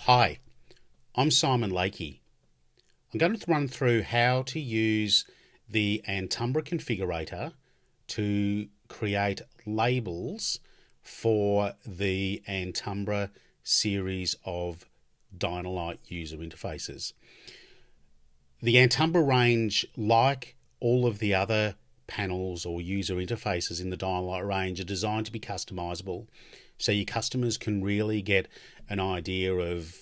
Hi, I'm Simon Lakey. I'm going to run through how to use the Antumbra Configurator to create labels for the Antumbra series of Dynalite user interfaces. The Antumbra range, like all of the other panels or user interfaces in the Dynalite range, are designed to be customizable, so your customers can really get an idea of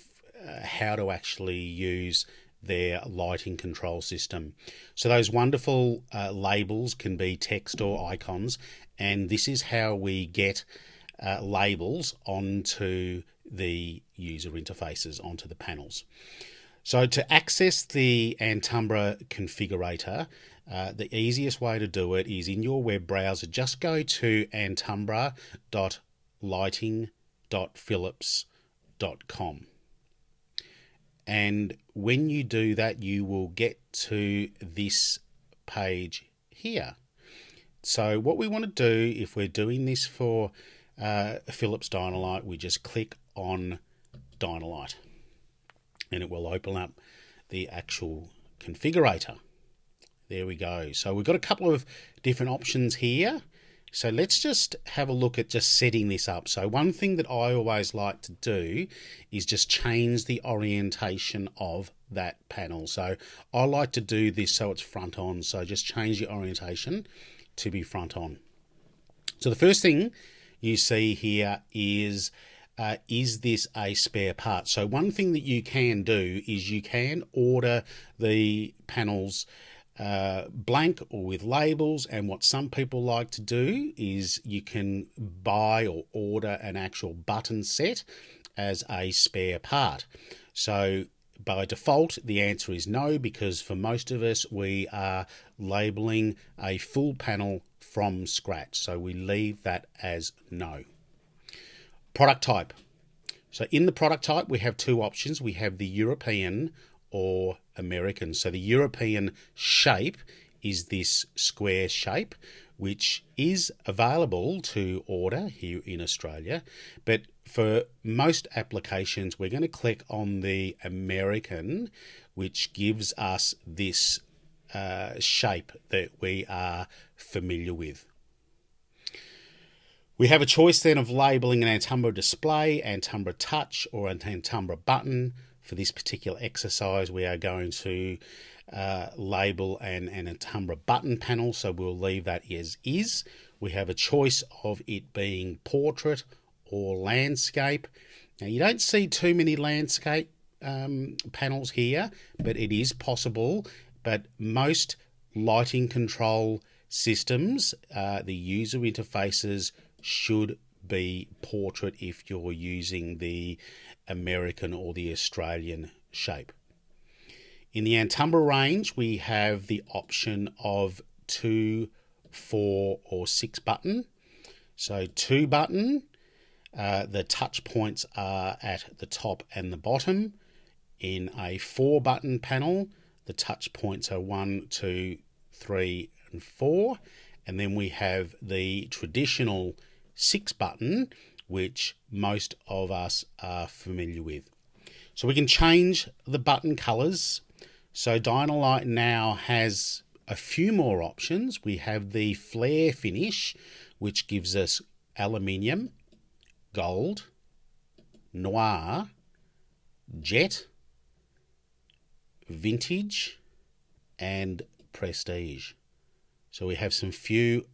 how to actually use their lighting control system. So those wonderful labels can be text or icons, and this is how we get labels onto the user interfaces, onto the panels. So to access the Antumbra Configurator, the easiest way to do it is in your web browser. Just go to antumbra.lighting.philips.com. And when you do that, you will get to this page here. So what we want to do, if we're doing this for Philips Dynalite, we just click on Dynalite and it will open up the actual configurator. There we go. So we've got a couple of different options here. So let's just have a look at just setting this up. So one thing that I always like to do is just change the orientation of that panel. So I like to do this so it's front on. So just change the orientation to be front on. So the first thing you see here is this a spare part? So one thing that you can do is you can order the panels blank or with labels, and what some people like to do is you can buy or order an actual button set as a spare part. So by default the answer is no, because for most of us we are labeling a full panel from scratch, so we leave that as no. Product type. So in the product type we have two options. We have the European or American. So the European shape is this square shape, which is available to order here in Australia. But for most applications, we're going to click on the American, which gives us this shape that we are familiar with. We have a choice then of labeling an Antumbra display, Antumbra touch, or an Antumbra button. For this particular exercise, we are going to label an Antumbra button panel, so we'll leave that as is. We have a choice of it being portrait or landscape. Now, you don't see too many landscape panels here, but it is possible. But most lighting control systems, the user interfaces should be portrait if you're using the American or the Australian shape. In the Antumbra range, we have the option of 2, 4 or 6 button. So 2 button, the touch points are at the top and the bottom. In a 4 button panel, the touch points are 1, 2, 3 and 4. And then we have the traditional 6 button, which most of us are familiar with. So we can change the button colors. So Dynalite now has a few more options. We have the flare finish, which gives us aluminium, gold, noir, jet, vintage, and prestige. So we have a few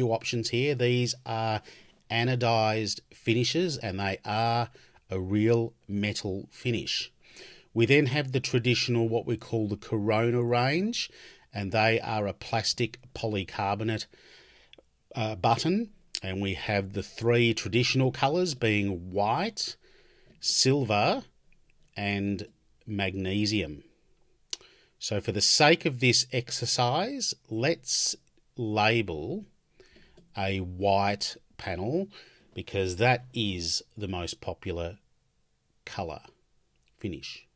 options here. These are anodized finishes, and they are a real metal finish. We then have the traditional, what we call the Corona range, and they are a plastic polycarbonate button. And we have the 3 traditional colors being white, silver, and magnesium. So for the sake of this exercise, let's label a white panel, because that is the most popular color finish.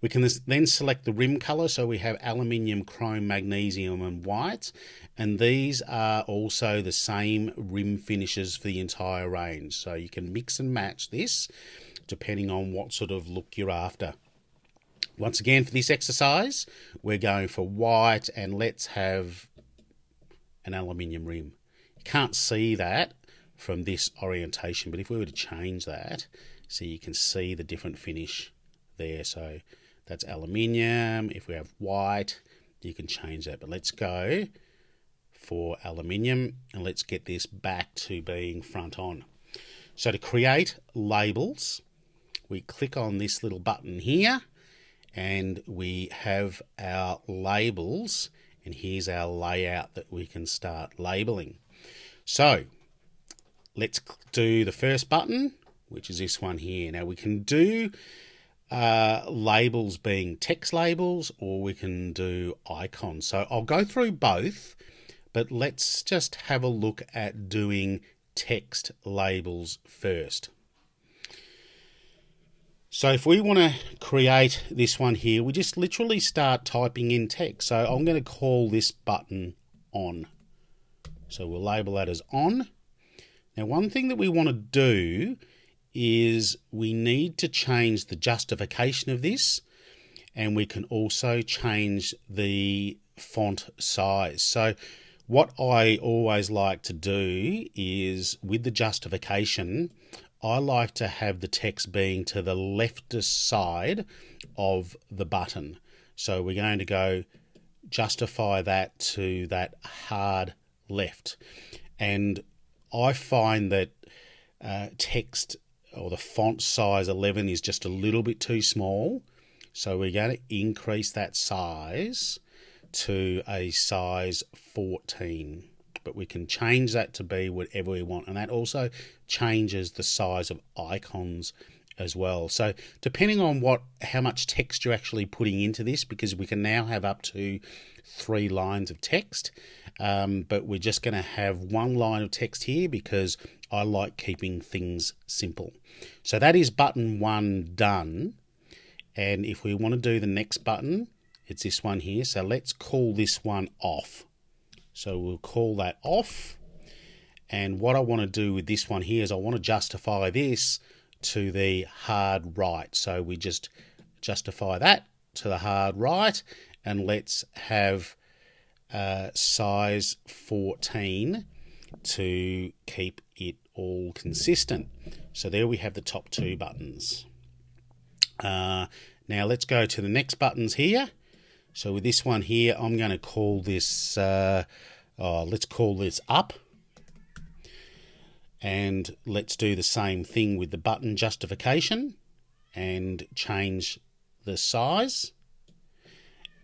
We can then select the rim color, so we have aluminium, chrome, magnesium and white, and these are also the same rim finishes for the entire range. So you can mix and match this depending on what sort of look you're after. Once again, for this exercise, we're going for white, and let's have an aluminium rim. You can't see that from this orientation, but if we were to change that, so you can see the different finish there. So that's aluminium. If we have white, you can change that, but let's go for aluminium, and let's get this back to being front on. So to create labels, we click on this little button here, and we have our labels, and here's our layout that we can start labeling. So let's do the first button, which is this one here. Now we can do labels being text labels, or we can do icons. So I'll go through both, but let's just have a look at doing text labels first. So if we want to create this one here, we just literally start typing in text. So I'm going to call this button on. So we'll label that as on. Now, one thing that we want to do is we need to change the justification of this, and we can also change the font size. So what I always like to do is, with the justification, I like to have the text being to the leftist side of the button. So we're going to go justify that to that hard left. And I find that text, or the font size 11, is just a little bit too small. So we're going to increase that size to a size 14. But we can change that to be whatever we want. And that also changes the size of icons as well. So depending on how much text you're actually putting into this, because we can now have up to 3 lines of text, but we're just going to have 1 line of text here because I like keeping things simple. So that is button 1 done. And if we want to do the next button, it's this one here. So let's call this one off. So we'll call that off. And what I want to do with this one here is I want to justify this to the hard right. So we just justify that to the hard right, and let's have size 14 to keep it all consistent. So there we have the top 2 buttons. Now let's go to the next buttons here. So with this one here, I'm going to call this, let's call this up. And let's do the same thing with the button justification and change the size.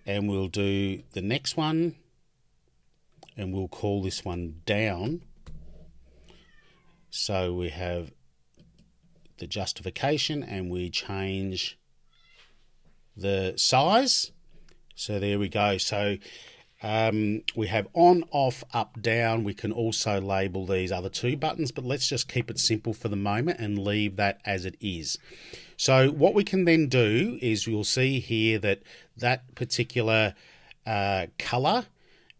And we'll do the next one, and we'll call this one down. So we have the justification, and we change the size. So there we go. So we have on, off, up, down. We can also label these other 2 buttons, but let's just keep it simple for the moment and leave that as it is. So what we can then do is you'll see here that that particular color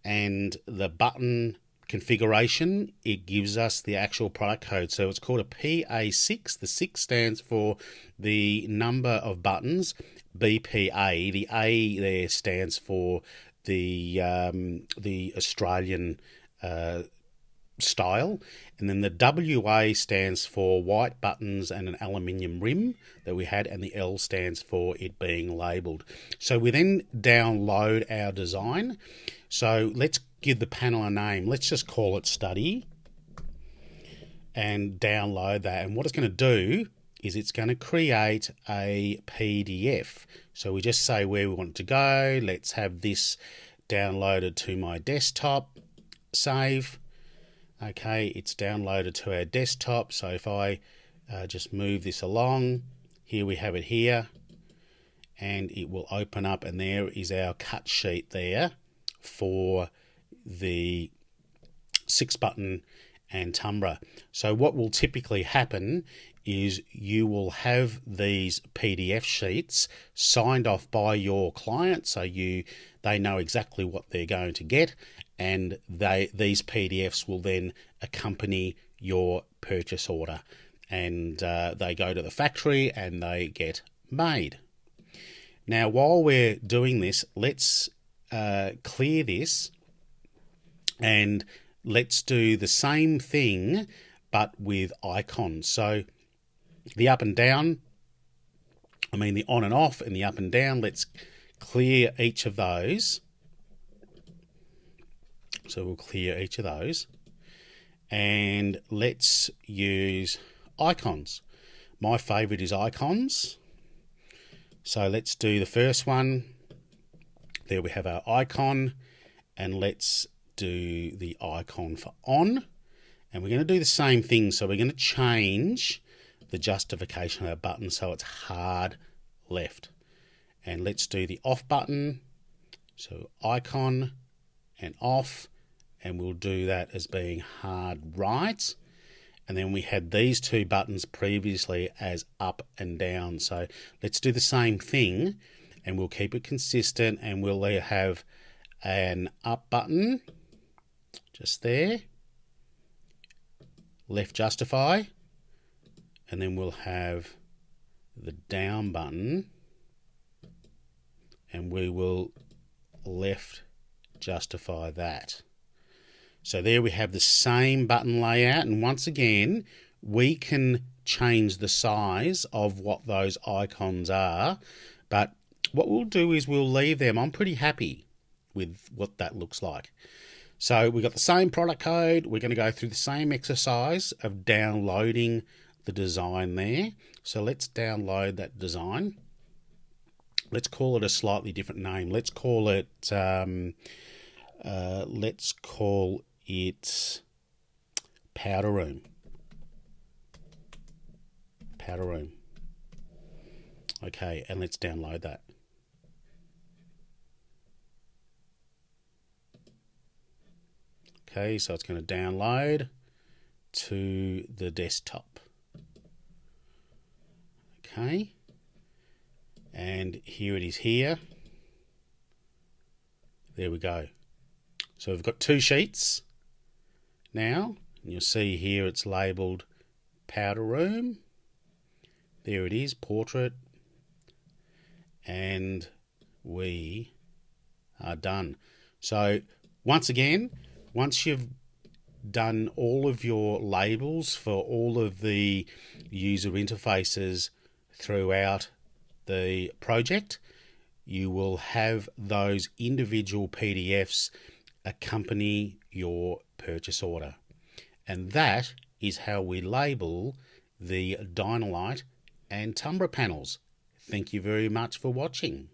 and the button configuration, it gives us the actual product code. So it's called a PA6. The 6 stands for the number of buttons. BPA, the A there stands for the Australian style, and then the WA stands for white buttons and an aluminium rim that we had, and the L stands for it being labelled. So we then download our design. So let's give the panel a name. Let's just call it study and download that. And what it's going to do is it's going to create a PDF. So we just say where we want it to go. Let's have this downloaded to my desktop. Save. Okay, it's downloaded to our desktop. So if I just move this along, here we have it here, and it will open up, and there is our cut sheet there for the 6-button Antumbra. So what will typically happen is you will have these PDF sheets signed off by your client, so they know exactly what they're going to get, and these PDFs will then accompany your purchase order. and they go to the factory and they get made. Now, while we're doing this, let's clear this and let's do the same thing but with icons. So the up and down, the on and off and the up and down, let's clear each of those. So we'll clear each of those and let's use icons. My favorite is icons. So let's do the first one. There we have our icon, and let's do the icon for on. And we're going to do the same thing. So we're going to change the justification of our button so it's hard left. And let's do the off button. So icon and off, and we'll do that as being hard right. And then we had these two buttons previously as up and down. So let's do the same thing and we'll keep it consistent, and we'll have an up button just there, left justify, and then we'll have the down button and we will left justify that. So there we have the same button layout, and once again we can change the size of what those icons are, but what we'll do is we'll leave them. I'm pretty happy with what that looks like. So we've got the same product code. We're going to go through the same exercise of downloading the design there. So let's download that design. Let's call it a slightly different name. Let's call it Powder Room. Powder Room. Okay, and let's download that. Okay, so it's going to download to the desktop. Okay, and here it is here. There we go. So we've got two sheets now, and you'll see here it's labelled Powder Room. There it is, portrait, and we are done. So once again, once you've done all of your labels for all of the user interfaces throughout the project, you will have those individual PDFs accompany your purchase order. And that is how we label the Dynalite Antumbra panels. Thank you very much for watching.